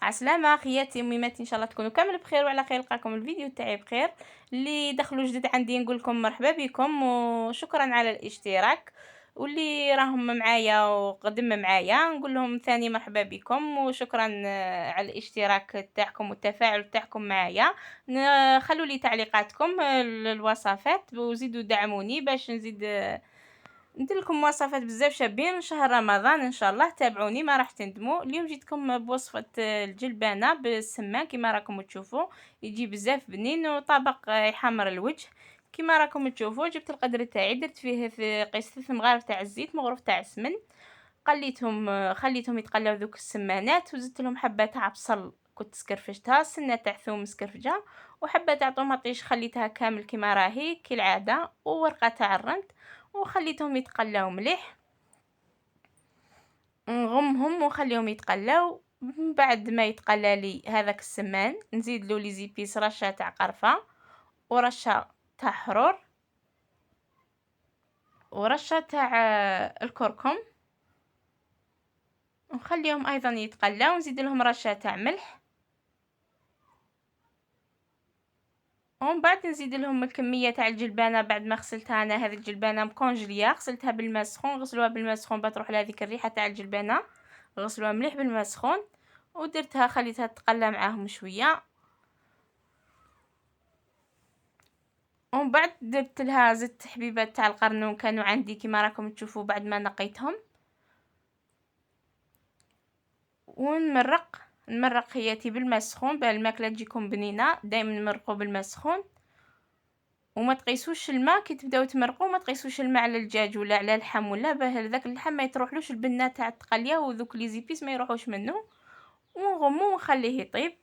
عسلامة خياتي وميماتي، ان شاء الله تكونوا كامل بخير وعلى خير. نلقاكم الفيديو تاعي بخير. اللي دخلوا جدد عندي نقول لكم مرحبا بكم وشكرا على الاشتراك، واللي راهم معايا وقدم معايا نقول لهم ثاني مرحبا بكم وشكرا على الاشتراك تاعكم والتفاعل تاعكم معايا. خلوا لي تعليقاتكم الوصفات وزيدوا دعموني باش نزيد ندير لكم وصفات بزاف شابين شهر رمضان ان شاء الله. تابعوني ما راح تندموا. اليوم جيتكم بوصفه الجلبانه بالسمان كما راكم تشوفوا، يجي بزاف بنين وطبق يحمر الوجه كما راكم تشوفوا. جبت القدر تاعي درت فيه في قيس 3 مغارف تاع الزيت مغروف تاع السمن، قليتهم خليتهم يتقلاو ذوك السمانات، وزدت لهم حبه تاع بصل كنت سكرفشتها، سنه تاع ثوم مسكرفجه، وحبه تاع طوماطيش خليتها كامل كما راهي كالعاده، وورقه تاع الرند، وخليتهم يتقلاو مليح. نغمهم وخليهم يتقلاو. بعد ما يتقلى لي هذاك السمان نزيد له لي زيبيس، رشه تاع قرفه ورشه تاع حرور ورشه تاع الكركم، ونخليهم ايضا يتقلاو. نزيد لهم رشه تاع ملح، ومن بعد نزيد لهم الكميه تاع الجلبانه. بعد ما غسلتها انا هذه الجلبانه مكونجليه، غسلتها بالماء سخون، غسلوها بالماء سخون بتروح لهذيك الريحه تاع الجلبانه، غسلوها مليح بالماء سخون ودرتها خليتها تقلى معاهم شويه. ومن بعد درت لها زدت حبيبات تاع القرنون كانوا عندي كما راكم تشوفوا بعد ما نقيتهم. نمرق خياتي بالماء السخون باه الماكله تجيكم بنينه. دائما نمرقوا بالماء السخون وما تقيسوش الماء كي تبداو تمرقوا، ما تقيسوش الماء على الدجاج ولا على اللحم ولا باه داك اللحم ما يتروحلوش البنه تاع التقليه وذوك لي زيبيس ما يروحوش منه. ونغمو ونخليه يطيب.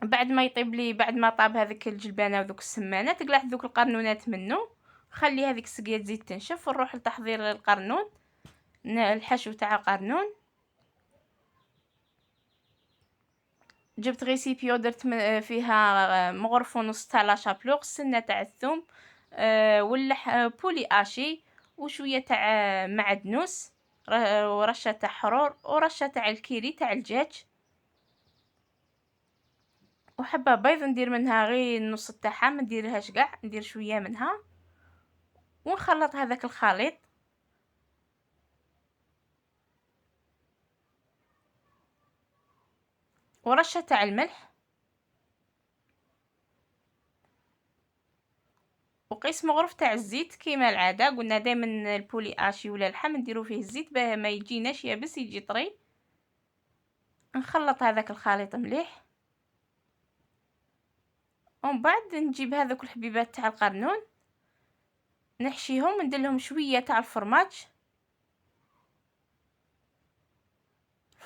بعد ما يطيب لي بعد ما طاب هذيك الجلبانه وذوك السمانات قلعت ذوك القرنونات منه، خلي هذيك السقيه تزيد تنشف ونروح لتحضير القرنون. الحشو تاع القرنون جبت ريسيبي ودرت فيها مغرف ونص تاع لاشابلوغ، سنه تاع الثوم بولي اشي وشويه تاع معدنوس ورشه تاع حرور ورشه تاع الكيري تاع الدجاج، وحبه بيض ندير منها غير النص تاعها ما نديرهاش كاع، ندير شويه منها ونخلط هذاك الخليط. ورشه تاع الملح وقيس مغرف تاع الزيت كيما العاده. قلنا دائما البولي اشي ولا اللحم نديرو فيه الزيت باه ما يجيناش يابس يجي طري. نخلط هذاك الخليط مليح، ومن بعد نجيب هذوك الحبيبات تاع القرنون نحشيهم وندير لهم شويه تاع الفرماج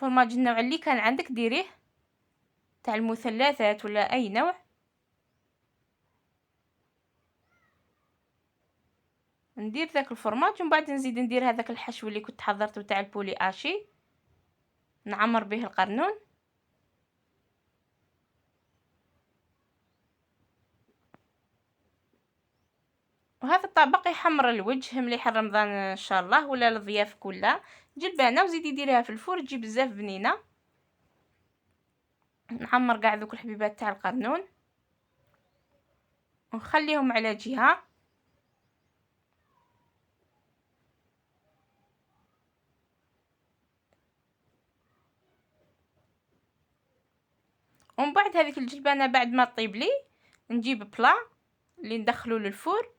النوع اللي كان عندك ديريه تاع المثلثات ولا اي نوع. ندير ذاك الفرماج ومن بعد نزيد ندير هذاك الحشو اللي كنت حضرته تاع البولي اشي نعمر به القرنون. وهذا الطبق يحمر الوجه مليح رمضان ان شاء الله ولا للضياف كلها. جلبانه وزيدي ديريها في الفور تجي بزاف بنينه. نحمر كاع ذوك الحبيبات تاع القرنون ونخليهم على جهه. ومن بعد هذيك الجلبانه بعد ما طيب لي نجيب بلا اللي ندخلو للفور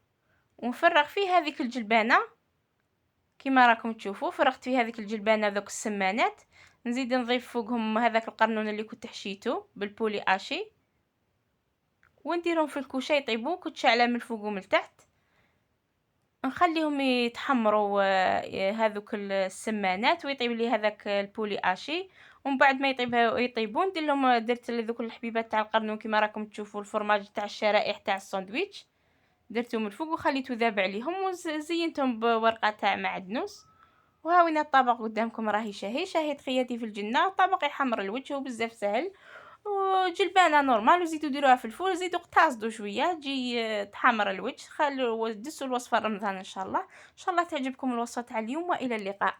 ونفرغ فيه هذيك الجلبانه كما راكم تشوفوا. فرغت فيه هذيك الجلبانه ذوك السمانات، نزيد نضيف فوقهم هذاك القرنون اللي كنت حشيته بالبولي اشي ونديرهم في الكوشه يطيبوا كنت شاعله من الفوق ومن التحت. نخليهم يتحمروا هذوك السمانات ويطيب لي هذاك البولي اشي. ومن بعد ما يطيبون ندير لهم درت ذوك الحبيبات تاع القرنون كما راكم تشوفوا الفرماج تاع الشرائح تاع الساندويتش درتهم من الفوق وخليته ذاب عليهم وزينتهم بورقه تاع معدنوس. وهاوينا الطبق قدامكم راهي شهي خياتي في الجنه. الطبق يحمر الوجه وبزاف سهل وجلبانه نورمال. وزيدوا ديروها في الفور زيدوا اقتصدوا شويه تجي تحمر الوجه. خلوا دسوا الوصفه رمضان ان شاء الله تعجبكم الوصفه تاع اليوم والى اللقاء.